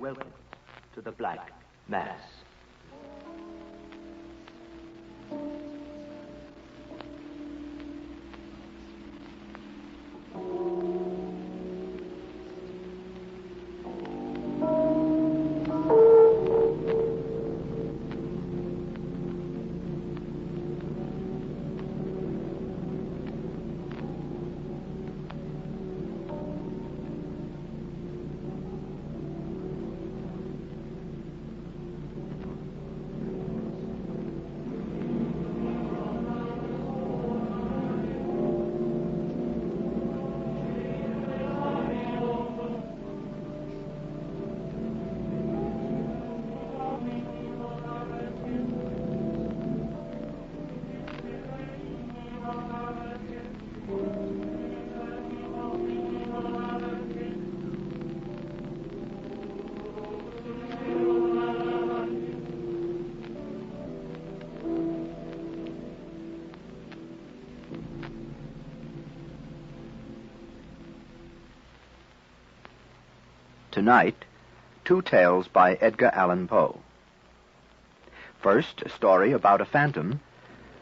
Welcome to the Black Mass. Tonight, two tales by Edgar Allan Poe. First, a story about a phantom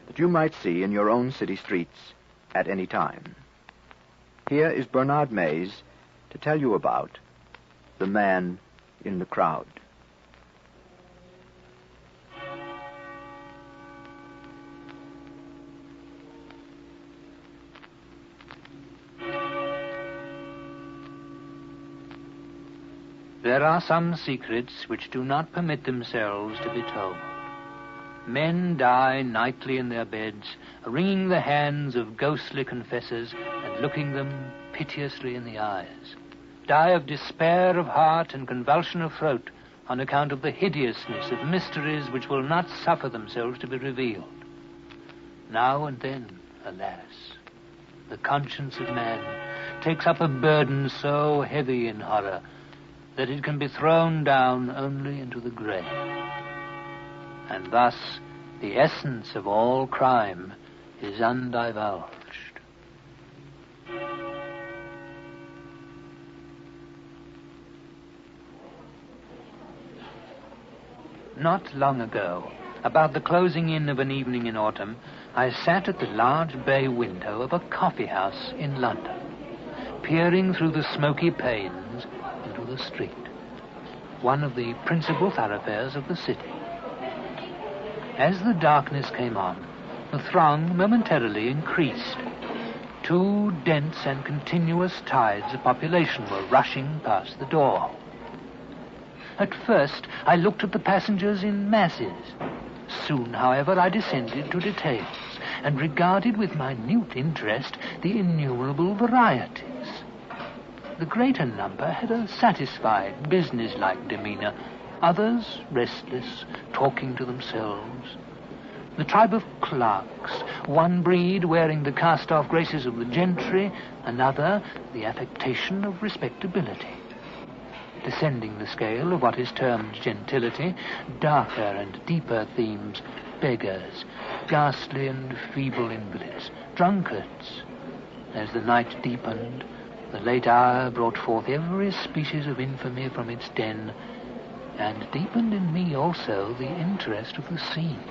that you might see in your own city streets at any time. Here is Bernard Mays to tell you about The Man in the Crowd. There are some secrets which do not permit themselves to be told. Men die nightly in their beds, wringing the hands of ghostly confessors and looking them piteously in the eyes. Die of despair of heart and convulsion of throat on account of the hideousness of mysteries which will not suffer themselves to be revealed. Now and then, alas, the conscience of man takes up a burden so heavy in horror that it can be thrown down only into the grave. And thus, the essence of all crime is undivulged. Not long ago, about the closing in of an evening in autumn, I sat at the large bay window of a coffee house in London, peering through the smoky panes into the street, one of the principal thoroughfares of the city. As the darkness came on, the throng momentarily increased. Two dense and continuous tides of population were rushing past the door. At first, I looked at the passengers in masses. Soon, however, I descended to details and regarded with minute interest the innumerable varieties. The greater number had a satisfied, business-like demeanor, others restless, talking to themselves. The tribe of clerks, one breed wearing the cast-off graces of the gentry, another the affectation of respectability. Descending the scale of what is termed gentility, darker and deeper themes, beggars, ghastly and feeble invalids, drunkards. As the night deepened, the late hour brought forth every species of infamy from its den, and deepened in me also the interest of the scene.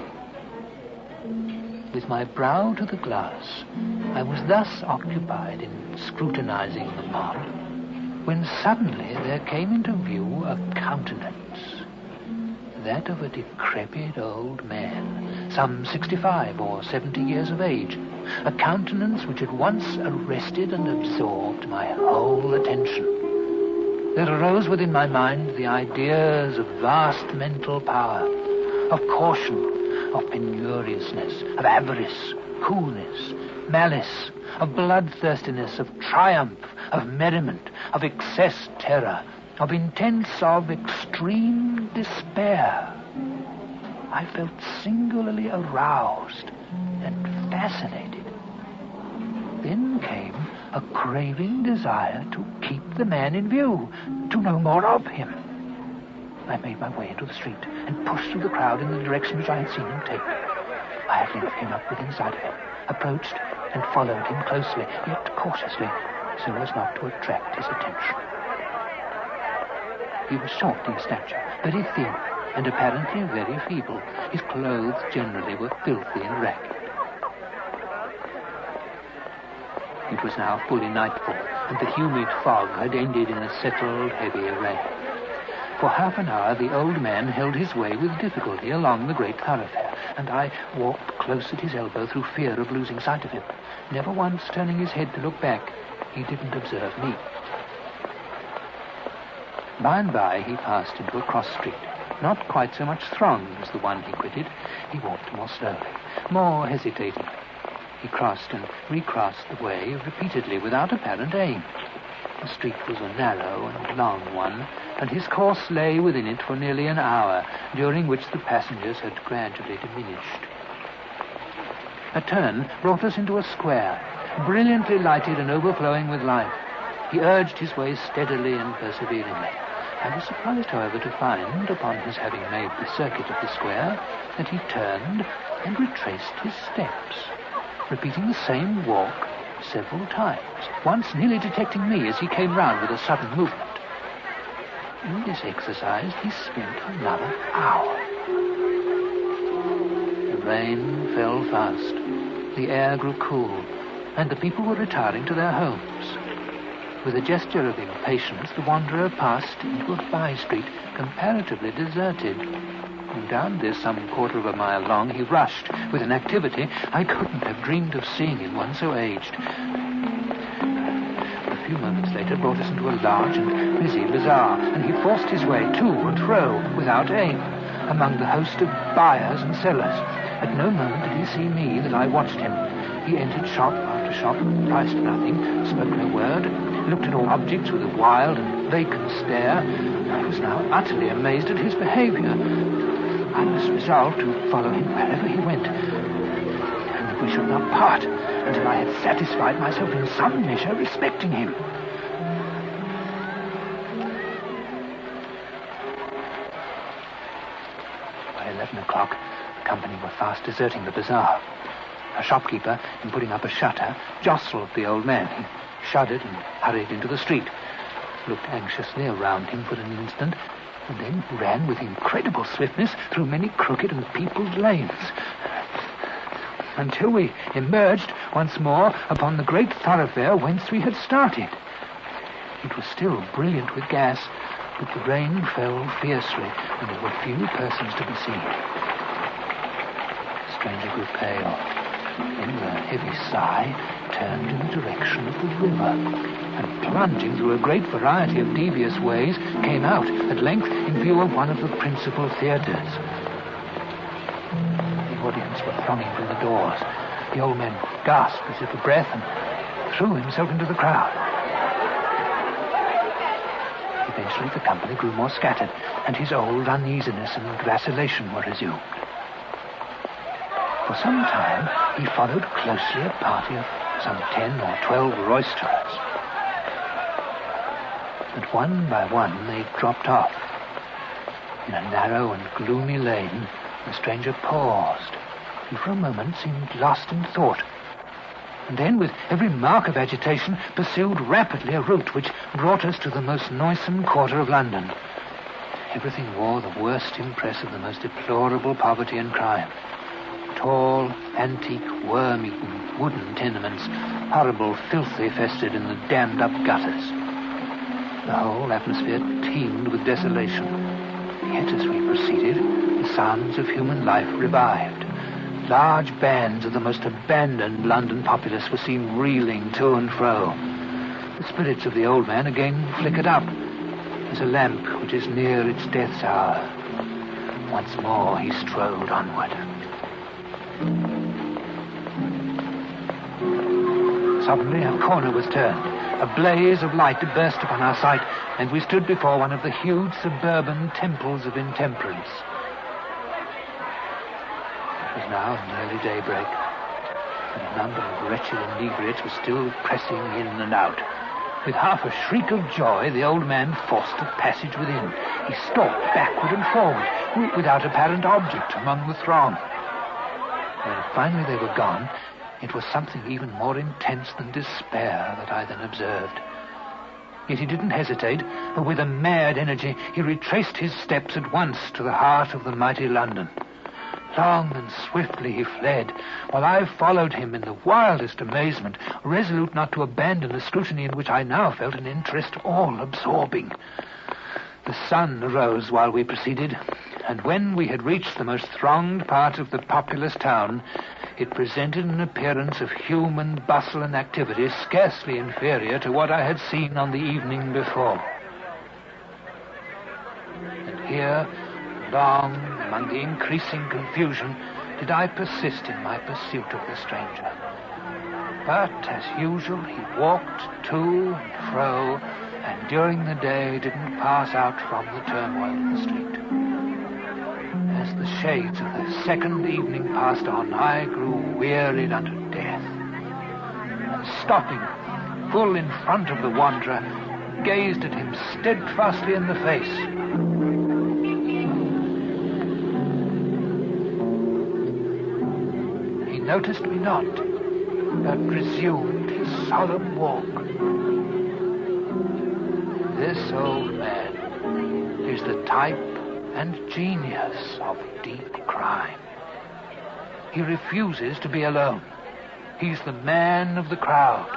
With my brow to the glass, I was thus occupied in scrutinizing the mob, when suddenly there came into view a countenance, that of a decrepit old man, some 65 or 70 years of age, a countenance which at once arrested and absorbed my whole attention. There arose within my mind the ideas of vast mental power, of caution, of penuriousness, of avarice, coolness, malice, of bloodthirstiness, of triumph, of merriment, of excess terror, of intense, of extreme despair. I felt singularly aroused and fascinated. Then came a craving desire to keep the man in view, to know more of him. I made my way into the street and pushed through the crowd in the direction which I had seen him take. I at length came up within sight of him, approached and followed him closely, yet cautiously, so as not to attract his attention. He was short in stature, very thin, and apparently very feeble. His clothes generally were filthy and ragged. It was now fully nightfall, and the humid fog had ended in a settled, heavy rain. For half an hour, the old man held his way with difficulty along the great thoroughfare, and I walked close at his elbow through fear of losing sight of him. Never once turning his head to look back, he didn't observe me. By and by, he passed into a cross street, not quite so much thronged as the one he quitted. He walked more slowly, more hesitatingly. He crossed and recrossed the way repeatedly without apparent aim. The street was a narrow and long one, and his course lay within it for nearly an hour, during which the passengers had gradually diminished. A turn brought us into a square, brilliantly lighted and overflowing with life. He urged his way steadily and perseveringly. I was surprised, however, to find, upon his having made the circuit of the square, that he turned and retraced his steps, repeating the same walk several times, once nearly detecting me as he came round with a sudden movement. In this exercise, he spent another hour. The rain fell fast, the air grew cool, and the people were retiring to their homes. With a gesture of impatience, the wanderer passed into a by-street, comparatively deserted. And down this, some quarter of a mile long, he rushed with an activity I couldn't have dreamed of seeing in one so aged. A few moments later brought us into a large and busy bazaar, and he forced his way to and fro without aim among the host of buyers and sellers. At no moment did he see me that I watched him. He entered shop after shop, priced nothing, spoke no word, looked at all objects with a wild and vacant stare. I was now utterly amazed at his behavior. I was resolved to follow him wherever he went, and that we should not part until I had satisfied myself in some measure respecting him. By 11 o'clock, the company were fast deserting the bazaar. A shopkeeper, in putting up a shutter, jostled the old man. He shuddered and hurried into the street, looked anxiously around him for an instant, and then ran with incredible swiftness through many crooked and peopled lanes, until we emerged once more upon the great thoroughfare whence we had started. It was still brilliant with gas, but the rain fell fiercely, and there were few persons to be seen. The stranger grew pale, then with a heavy sigh turned in the direction of the river, and plunging through a great variety of devious ways, came out at length in view of one of the principal theatres. The audience were thronging from the doors. The old man gasped as if for breath and threw himself into the crowd. Eventually the company grew more scattered, and his old uneasiness and vacillation were resumed. For some time he followed closely a party of some 10 or 12 roisterers. But one by one they dropped off. In a narrow and gloomy lane, the stranger paused, and for a moment seemed lost in thought, and then, with every mark of agitation, pursued rapidly a route which brought us to the most noisome quarter of London. Everything wore the worst impress of the most deplorable poverty and crime. Tall, antique, worm-eaten, wooden tenements, horrible filth infested in the dammed-up gutters. The whole atmosphere teemed with desolation. Yet as we proceeded, the sounds of human life revived. Large bands of the most abandoned London populace were seen reeling to and fro. The spirits of the old man again flickered up, as a lamp which is near its death's hour. Once more he strode onward. Suddenly a corner was turned. A blaze of light burst upon our sight, and we stood before one of the huge suburban temples of intemperance. It was now nearly daybreak, and a number of wretched inebriates were still pressing in and out. With half a shriek of joy, the old man forced a passage within. He stalked backward and forward, without apparent object among the throng. When finally they were gone, it was something even more intense than despair that I then observed. Yet he didn't hesitate, for with a mad energy he retraced his steps at once to the heart of the mighty London. Long and swiftly he fled, while I followed him in the wildest amazement, resolute not to abandon a scrutiny in which I now felt an interest all-absorbing. The sun arose while we proceeded, and when we had reached the most thronged part of the populous town, it presented an appearance of human bustle and activity scarcely inferior to what I had seen on the evening before. And here, long among the increasing confusion, did I persist in my pursuit of the stranger. But, as usual, he walked to and fro, and during the day didn't pass out from the turmoil of the street. As the shades of the second evening passed on, I grew wearied unto death, and stopping full in front of the wanderer, gazed at him steadfastly in the face. He noticed me not, but resumed his solemn walk. This old man is the type and genius of deep crime. He refuses to be alone. He's the man of the crowd.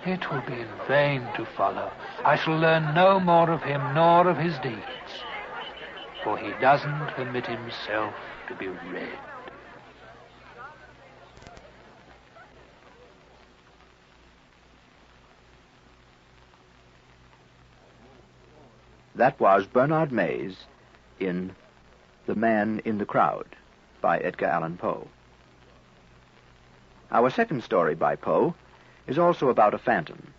It will be in vain to follow. I shall learn no more of him nor of his deeds, for he doesn't permit himself to be read. That was Bernard Mays in The Man in the Crowd by Edgar Allan Poe. Our second story by Poe is also about a phantom,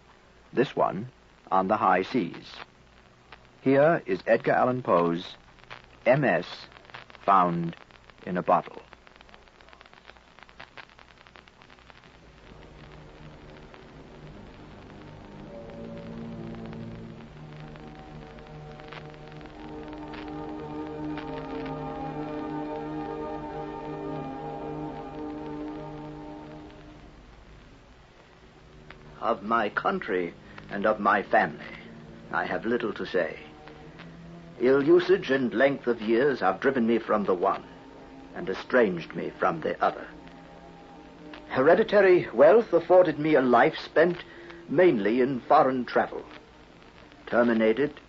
this one on the high seas. Here is Edgar Allan Poe's MS Found in a Bottle. Of my country and of my family, I have little to say. Ill usage and length of years have driven me from the one and estranged me from the other. Hereditary wealth afforded me a life spent mainly in foreign travel, terminated,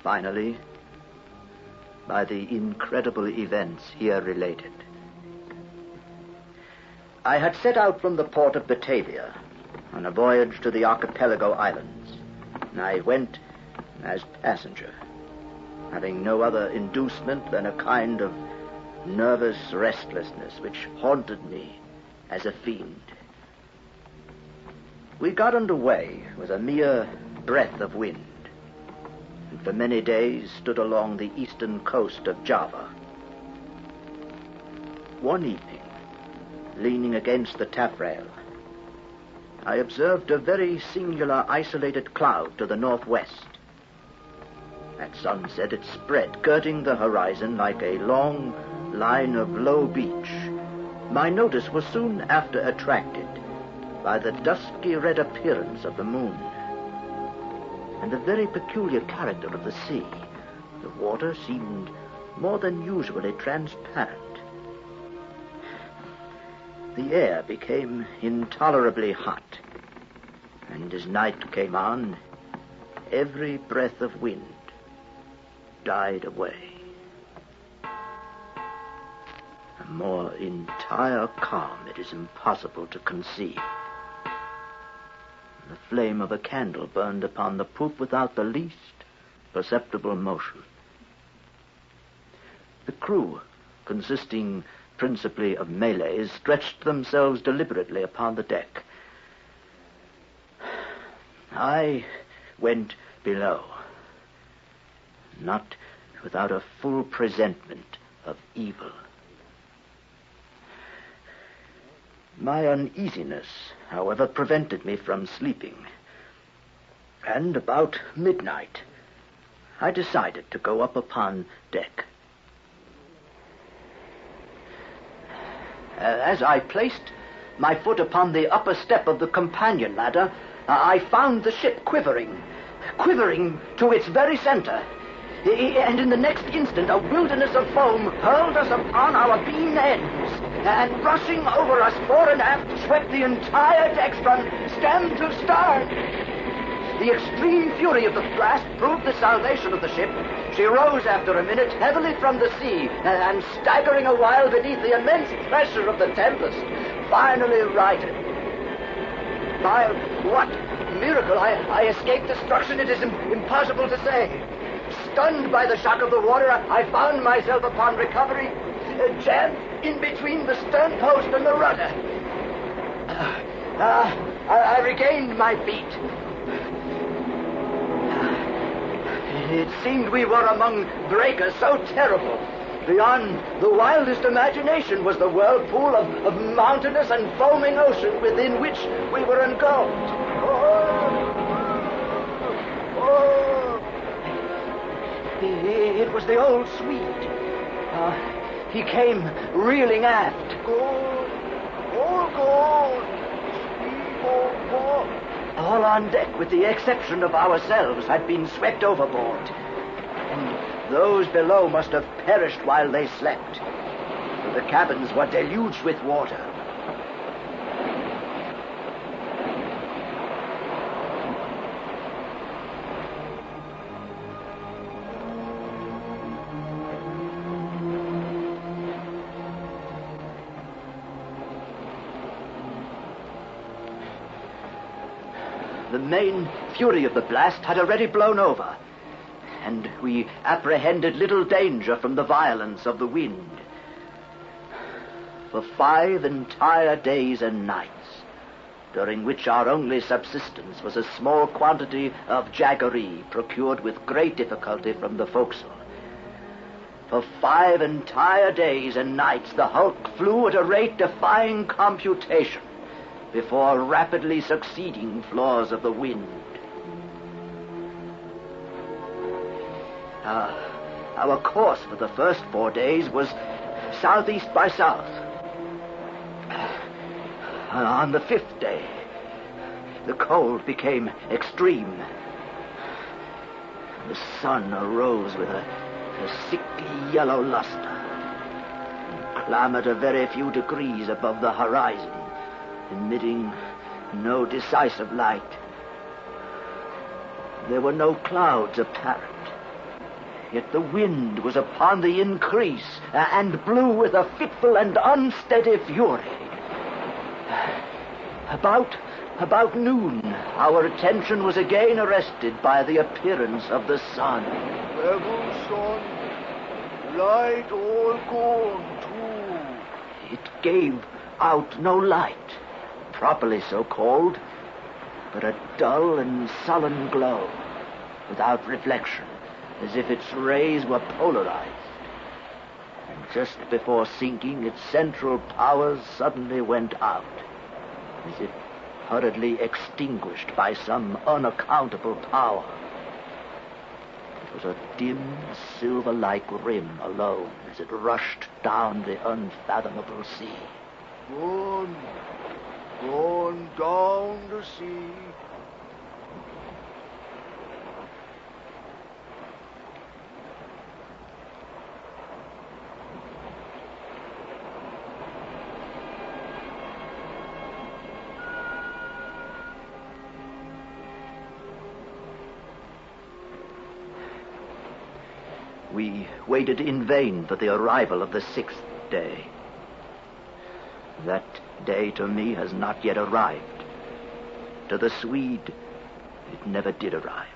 finally, by the incredible events here related. I had set out from the port of Batavia on a voyage to the archipelago islands. I went as passenger, having no other inducement than a kind of nervous restlessness which haunted me as a fiend. We got under way with a mere breath of wind, and for many days stood along the eastern coast of Java. One evening, leaning against the taffrail, I observed a very singular isolated cloud to the northwest. At sunset it spread, skirting the horizon like a long line of low beach. My notice was soon after attracted by the dusky red appearance of the moon and the very peculiar character of the sea. The water seemed more than usually transparent. The air became intolerably hot, and as night came on, every breath of wind died away. A more entire calm it is impossible to conceive. The flame of a candle burned upon the poop without the least perceptible motion. The crew, consisting principally of Malays, stretched themselves deliberately upon the deck. I went below, not without a full presentiment of evil. My uneasiness, however, prevented me from sleeping, and about midnight I decided to go up upon deck. As I placed my foot upon the upper step of the companion ladder, I found the ship quivering to its very center. And in the next instant, a wilderness of foam hurled us upon our beam ends, and rushing over us fore and aft, swept the entire decks from stem to stern. The extreme fury of the blast proved the salvation of the ship. She rose after a minute, heavily from the sea, and staggering a while beneath the immense pressure of the tempest, finally righted. By what miracle I escaped destruction, it is impossible to say. Stunned by the shock of the water, I found myself upon recovery, jammed in between the stern post and the rudder. I regained my feet. It seemed we were among breakers so terrible. Beyond the wildest imagination was the whirlpool of mountainous and foaming ocean within which we were engulfed. It was the old Swede. He came reeling aft. All on deck, with the exception of ourselves, had been swept overboard. And those below must have perished while they slept. For the cabins were deluged with water. The main fury of the blast had already blown over, and we apprehended little danger from the violence of the wind. For 5 entire days and nights, during which our only subsistence was a small quantity of jaggery procured with great difficulty from the forecastle. For 5 entire days and nights the hulk flew at a rate defying computation before rapidly succeeding flaws of the wind. Our course for the first 4 days was southeast by south. On the 5th day, the cold became extreme. The sun arose with a sickly yellow luster, and clambered a very few degrees above the horizon, emitting no decisive light. There were no clouds apparent, yet the wind was upon the increase, and blew with a fitful and unsteady fury. About noon, our attention was again arrested by the appearance of the sun. Level sun, light all gone too. It gave out no light, properly so called, but a dull and sullen glow, without reflection, as if its rays were polarized. And just before sinking, its central powers suddenly went out, as if hurriedly extinguished by some unaccountable power. It was a dim, silver-like rim alone as it rushed down the unfathomable sea. Gone down the sea. We waited in vain for the arrival of the 6th day. That day to me has not yet arrived. To the Swede, it never did arrive.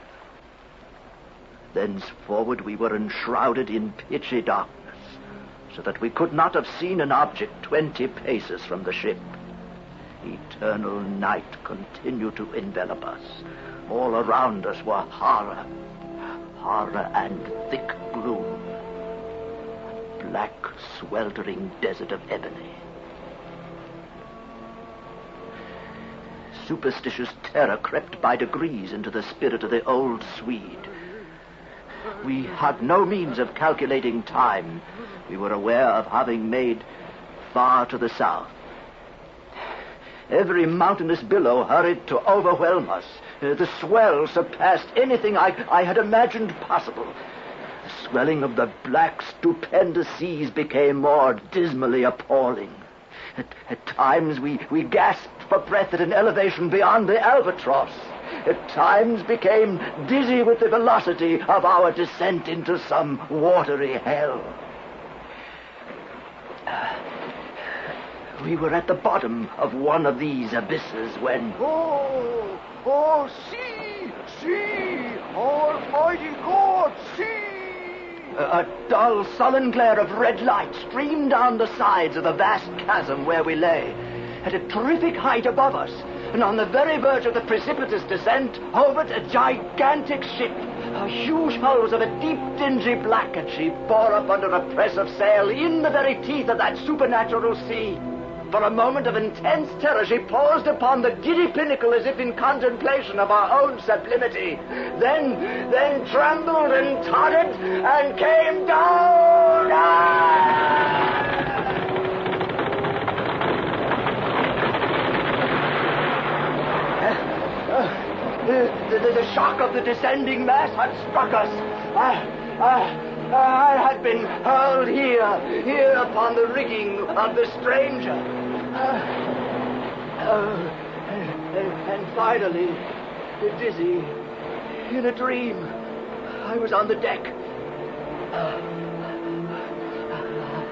Thenceforward we were enshrouded in pitchy darkness, so that we could not have seen an object 20 paces from the ship. Eternal night continued to envelop us. All around us were horror and thick gloom. A black, sweltering desert of ebony. Superstitious terror crept by degrees into the spirit of the old Swede. We had no means of calculating time. We were aware of having made far to the south. Every mountainous billow hurried to overwhelm us. The swell surpassed anything I had imagined possible. The swelling of the black, stupendous seas became more dismally appalling. At times we gasped for breath at an elevation beyond the albatross. At times became dizzy with the velocity of our descent into some watery hell. We were at the bottom of one of these abysses when... Oh, see, almighty God, see! A dull, sullen glare of red light streamed down the sides of the vast chasm where we lay. At a terrific height above us, and on the very verge of the precipitous descent, hovered a gigantic ship. Her huge hulls of a deep, dingy black, and she bore up under a press of sail in the very teeth of that supernatural sea. For a moment of intense terror, she paused upon the giddy pinnacle as if in contemplation of her own sublimity. Then trembled and tottered and came down. The shock of the descending mass had struck us. I had been hurled here upon the rigging of the stranger. And finally, dizzy, in a dream, I was on the deck.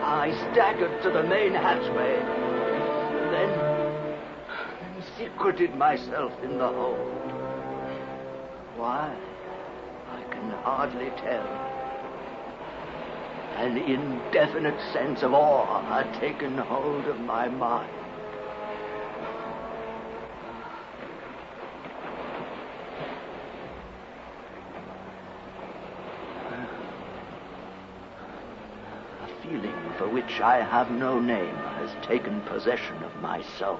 I staggered to the main hatchway, then secreted myself in the hold. Why? I can hardly tell. An indefinite sense of awe had taken hold of my mind. A feeling for which I have no name has taken possession of my soul.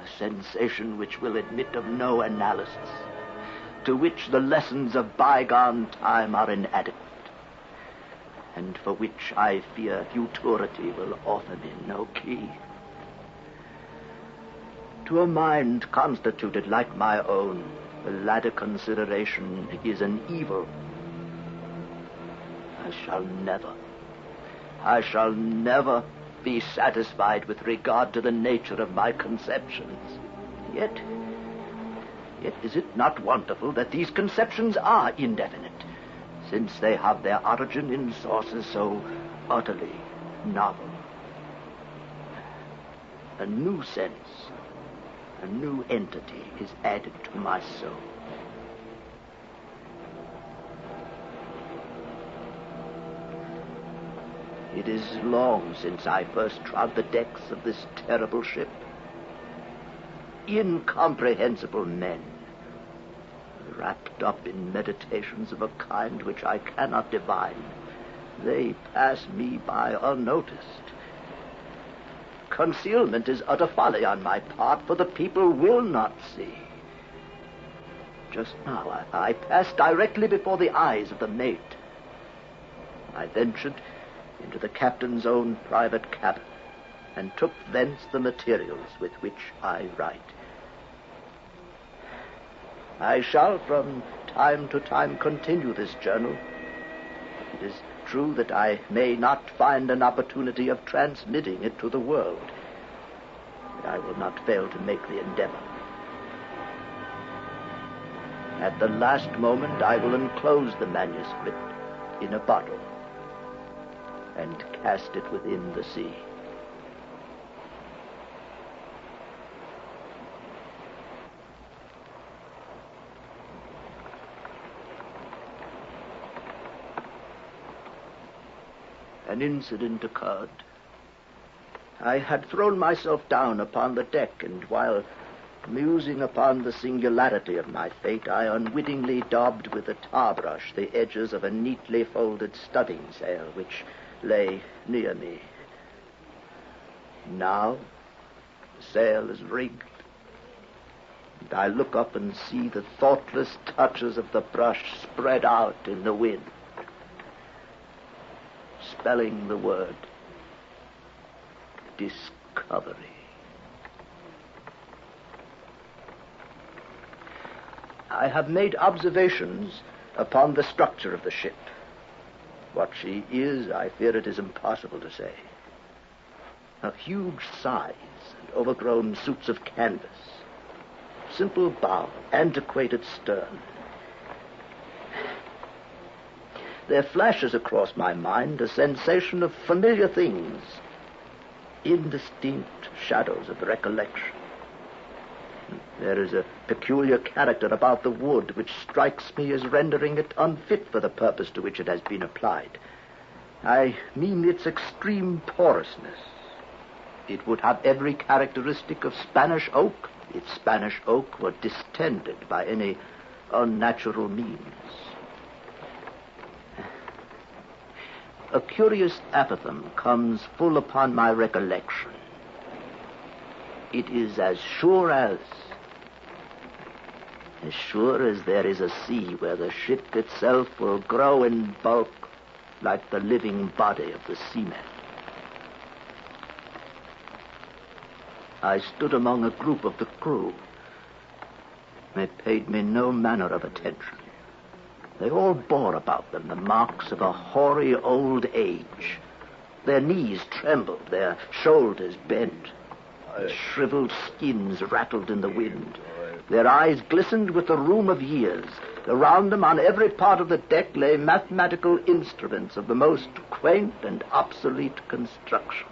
A sensation which will admit of no analysis, to which the lessons of bygone time are inadequate, and for which I fear futurity will offer me no key. To a mind constituted like my own, the latter consideration is an evil. I shall never be satisfied with regard to the nature of my conceptions. Yet is it not wonderful that these conceptions are indefinite, since they have their origin in sources so utterly novel? A new sense, a new entity is added to my soul. It is long since I first trod the decks of this terrible ship. Incomprehensible men, wrapped up in meditations of a kind which I cannot divine, they pass me by unnoticed. Concealment is utter folly on my part, for the people will not see. Just now I passed directly before the eyes of the mate. I ventured into the captain's own private cabin and took thence the materials with which I write. I shall from time to time continue this journal. It is true that I may not find an opportunity of transmitting it to the world, but I will not fail to make the endeavor. At the last moment, I will enclose the manuscript in a bottle and cast it within the sea. An incident occurred. I had thrown myself down upon the deck, and while musing upon the singularity of my fate, I unwittingly daubed with a tar brush the edges of a neatly folded studding sail which lay near me. Now the sail is rigged, and I look up and see the thoughtless touches of the brush spread out in the wind, spelling the word discovery. I have made observations upon the structure of the ship. What she is, I fear it is impossible to say. Of huge size and overgrown suits of canvas, simple bow, antiquated stern. There flashes across my mind a sensation of familiar things, indistinct shadows of recollection. There is a peculiar character about the wood which strikes me as rendering it unfit for the purpose to which it has been applied. I mean its extreme porousness. It would have every characteristic of Spanish oak if Spanish oak were distended by any unnatural means. A curious apothegm comes full upon my recollection. It is as sure as there is a sea where the ship itself will grow in bulk like the living body of the seaman. I stood among a group of the crew. They paid me no manner of attention. They all bore about them the marks of a hoary old age. Their knees trembled, their shoulders bent. Their shriveled skins rattled in the wind. Their eyes glistened with the rheum of years. Around them, on every part of the deck, lay mathematical instruments of the most quaint and obsolete construction.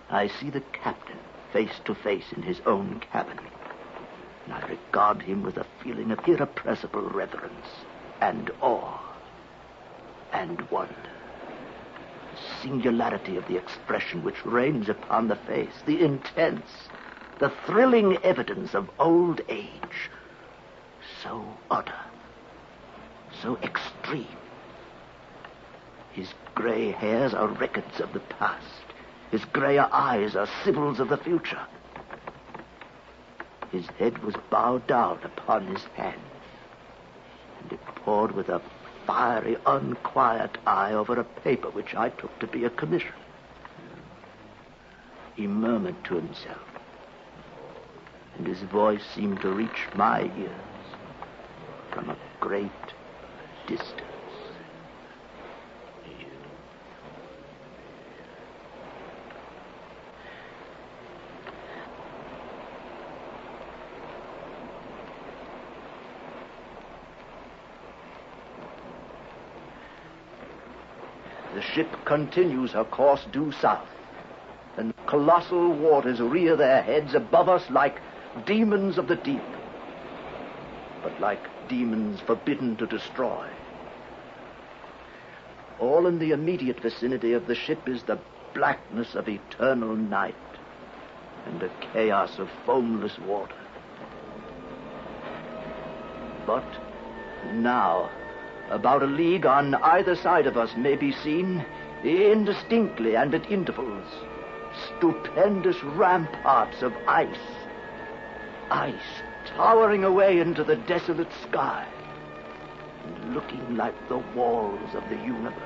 I see the captain face to face in his own cabin, and I regard him with a feeling of irrepressible reverence and awe and wonder. The singularity of the expression which reigns upon the face, the intense, the thrilling evidence of old age, so utter, so extreme. His gray hairs are records of the past. His grayer eyes are symbols of the future. His head was bowed down upon his hands, and it pored with a fiery, unquiet eye over a paper which I took to be a commission. He murmured to himself, and his voice seemed to reach my ears from a great distance. The ship continues her course due south, and colossal waters rear their heads above us like demons of the deep, but like demons forbidden to destroy. All in the immediate vicinity of the ship is the blackness of eternal night and a chaos of foamless water. But now, about a league on either side of us may be seen, indistinctly and at intervals, stupendous ramparts of ice towering away into the desolate sky and looking like the walls of the universe.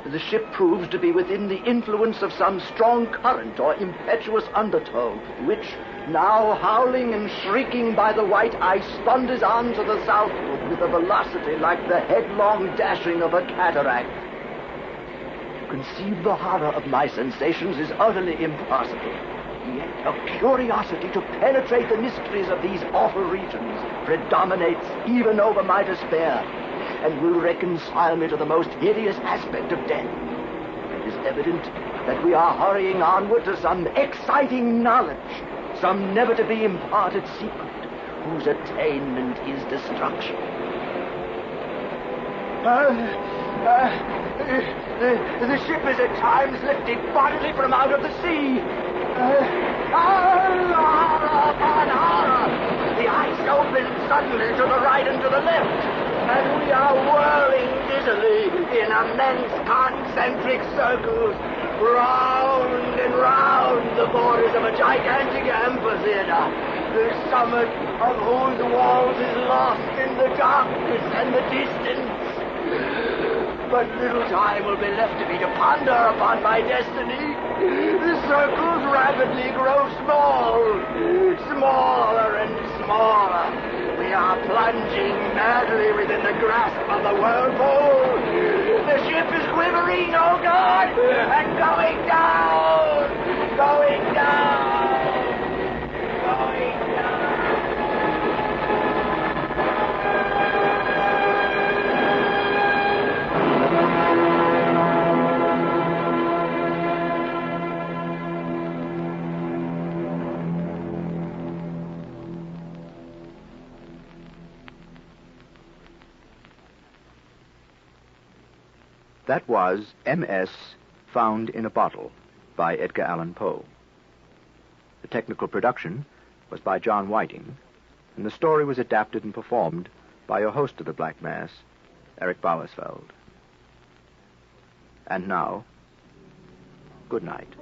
The ship proves to be within the influence of some strong current or impetuous undertow, which, now howling and shrieking by the white ice, thunders on to the southward with a velocity like the headlong dashing of a cataract. To conceive the horror of my sensations is utterly impossible. Yet a curiosity to penetrate the mysteries of these awful regions predominates even over my despair, and will reconcile me to the most hideous aspect of death. It is evident that we are hurrying onward to some exciting knowledge, some never-to-be imparted secret, whose attainment is destruction. The ship is at times lifted bodily from out of the sea. Horror upon horror! The ice opens suddenly to the right and to the left, and we are whirling dizzily in immense concentric circles, round and round the borders of a gigantic amphitheater, the summit of whose walls is lost in the darkness and the distance. But little time will be left to me to ponder upon my destiny. The circles rapidly grow small, smaller and smaller. We are plunging madly within the grasp of the whirlpool. The ship is quivering, oh God, and going down, going down, going down. That was M.S. Found in a Bottle by Edgar Allan Poe. The technical production was by John Whiting, and the story was adapted and performed by your host of the Black Mass, Eric Bauersfeld. And now, good night.